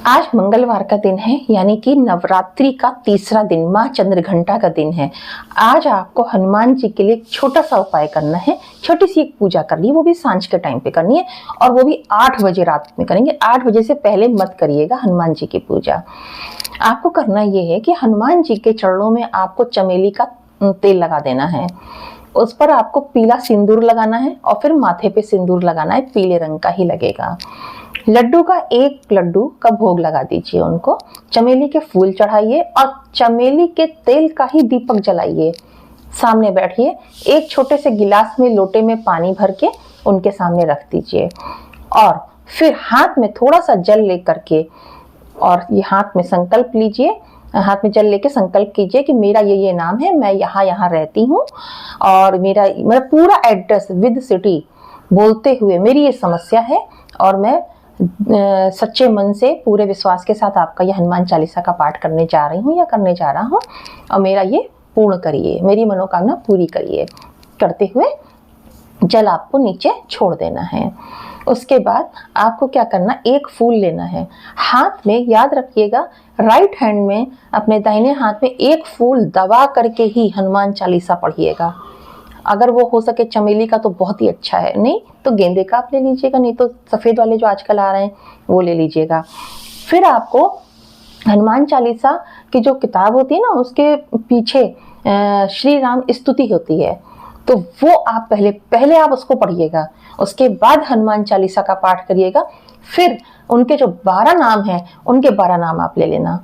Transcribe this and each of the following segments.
आज मंगलवार का दिन है, यानी कि नवरात्रि का तीसरा दिन, माँ चंद्रघंटा का दिन है। आज आपको हनुमान जी के लिए एक छोटा सा उपाय करना है, छोटी सी एक पूजा करनी है, वो भी सांझ के टाइम पे करनी है और वो भी 8 बजे रात में करेंगे। 8 बजे से पहले मत करिएगा हनुमान जी की पूजा। आपको करना ये है कि हनुमान जी के चरणों में आपको चमेली का तेल लगा देना है, उस पर आपको पीला सिंदूर लगाना है और फिर माथे पे सिंदूर लगाना है, पीले रंग का ही लगेगा। लड्डू का एक लड्डू का भोग लगा दीजिए उनको, चमेली के फूल चढ़ाइए और चमेली के तेल का ही दीपक जलाइए। सामने बैठिए, एक छोटे से गिलास में लोटे में पानी भर के उनके सामने रख दीजिए और फिर हाथ में थोड़ा सा जल लेकर के और ये हाथ में संकल्प लीजिए, हाथ में जल लेके संकल्प कीजिए कि मेरा ये नाम है, मैं यहाँ यहाँ रहती हूँ और मेरा पूरा एड्रेस विद सिटी बोलते हुए मेरी ये समस्या है और मैं सच्चे मन से पूरे विश्वास के साथ आपका ये हनुमान चालीसा का पाठ करने जा रही हूँ या करने जा रहा हूँ और मेरा ये पूर्ण करिए, मेरी मनोकामना पूरी करिए करते हुए जल आपको नीचे छोड़ देना है। उसके बाद आपको क्या करना, एक फूल लेना है, हाथ में याद रखिएगा राइट हैंड में अपने दाहिने हाथ में एक फूल दबा करके ही हनुमान चालीसा पढ़िएगा। अगर वो हो सके चमेली का तो बहुत ही अच्छा है, नहीं तो गेंदे का आप ले लीजिएगा, नहीं तो सफ़ेद वाले जो आजकल आ रहे हैं वो ले लीजिएगा। फिर आपको हनुमान चालीसा की जो किताब होती है ना, उसके पीछे श्री राम स्तुति होती है, तो वो आप पहले आप उसको पढ़िएगा, उसके बाद हनुमान चालीसा का पाठ करिएगा। फिर उनके जो 12 नाम हैं उनके 12 नाम आप ले लेना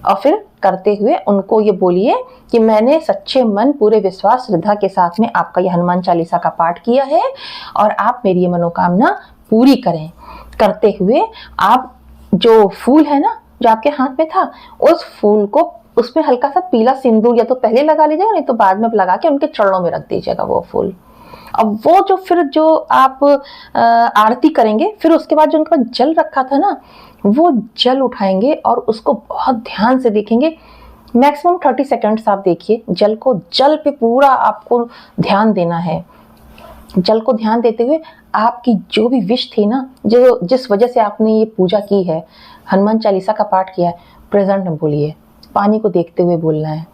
और फिर करते हुए उनको ये बोलिए कि मैंने सच्चे मन पूरे विश्वास श्रद्धा के साथ में आपका ये हनुमान चालीसा का पाठ किया है और आप मेरी ये मनोकामना पूरी करें। करते हुए आप जो फूल है ना जो आपके हाथ में था, उस फूल को उसमें हल्का सा पीला सिंदूर या तो पहले लगा लीजिएगा, नहीं तो बाद में लगा के उनके चरणों में रख दीजिएगा वो फूल। अब वो जो आप आरती करेंगे, फिर उसके बाद जो उनके पास जल रखा था ना, वो जल उठाएंगे और उसको बहुत ध्यान से देखेंगे। मैक्सिमम 30 सेकंड्स आप देखिए जल को, जल पे पूरा आपको ध्यान देना है। जल को ध्यान देते हुए आपकी जो भी विश थी ना, जो जिस वजह से आपने ये पूजा की है, हनुमान चालीसा का पाठ किया है, प्रेजेंट में बोलिए, पानी को देखते हुए बोलना है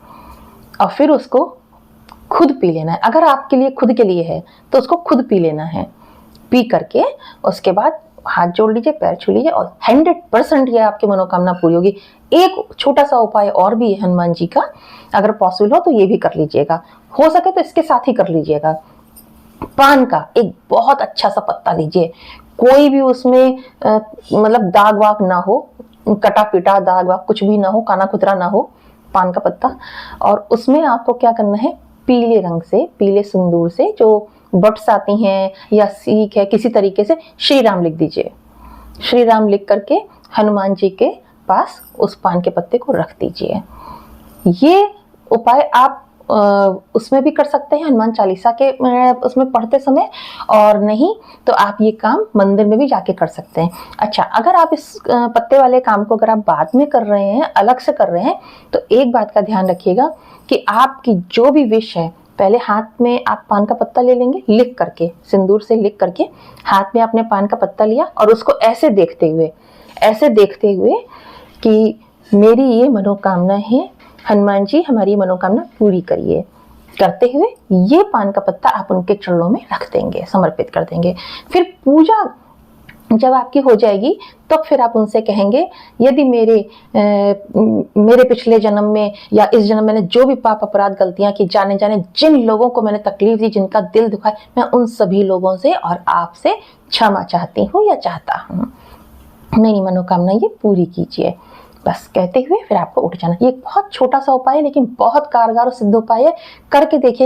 और फिर उसको खुद पी लेना है। अगर आपके लिए खुद के लिए है तो उसको खुद पी लेना है। पी करके उसके बाद हाथ जोड़ लीजिए, पैर छू लीजिए और 100% ये आपकी मनोकामना पूरी होगी। एक छोटा सा उपाय और भी है हनुमान जी का, अगर पॉसिबल हो तो ये भी कर लीजिएगा, हो सके तो इसके साथ ही कर लीजिएगा। पान का एक बहुत अच्छा सा पत्ता लीजिए, कोई भी उसमें मतलब दाग वाग ना हो, कटा पिटा दाग वाग कुछ भी ना हो, काना कुतरा ना हो, पान का पत्ता। और उसमें आपको क्या करना है, पीले रंग से, पीले सिंदूर से जो बट्स आती हैं या सीख है, किसी तरीके से श्री राम लिख दीजिए। श्री राम लिख करके हनुमान जी के पास उस पान के पत्ते को रख दीजिए। ये उपाय आप उसमें भी कर सकते हैं हनुमान चालीसा के उसमें पढ़ते समय, और नहीं तो आप ये काम मंदिर में भी जाके कर सकते हैं। अच्छा, अगर आप इस पत्ते वाले काम को अगर आप बाद में कर रहे हैं, अलग से कर रहे हैं, तो एक बात का ध्यान रखिएगा कि आपकी जो भी विश है, पहले हाथ में आप पान का पत्ता ले लेंगे, लिख करके, सिंदूर से लिख करके हाथ में आपने पान का पत्ता लिया और उसको ऐसे देखते हुए कि मेरी ये मनोकामना है, हनुमान जी हमारी मनोकामना पूरी करिए, करते हुए ये पान का पत्ता आप उनके चरणों में रख देंगे, समर्पित कर देंगे। फिर पूजा जब आपकी हो जाएगी तो फिर आप उनसे कहेंगे, यदि मेरे पिछले जन्म में या इस जन्म में जो भी पाप अपराध गलतियां की, जाने जाने जिन लोगों को मैंने तकलीफ दी, जिनका दिल दुखाए, मैं उन सभी लोगों से और आपसे क्षमा चाहती हूँ या चाहता हूँ, मेरी मनोकामना ये पूरी कीजिए। बस कहते हुए फिर आपको उठ जाना। ये बहुत छोटा सा उपाय है लेकिन बहुत कारगर और सिद्ध उपाय है, करके देखिएगा।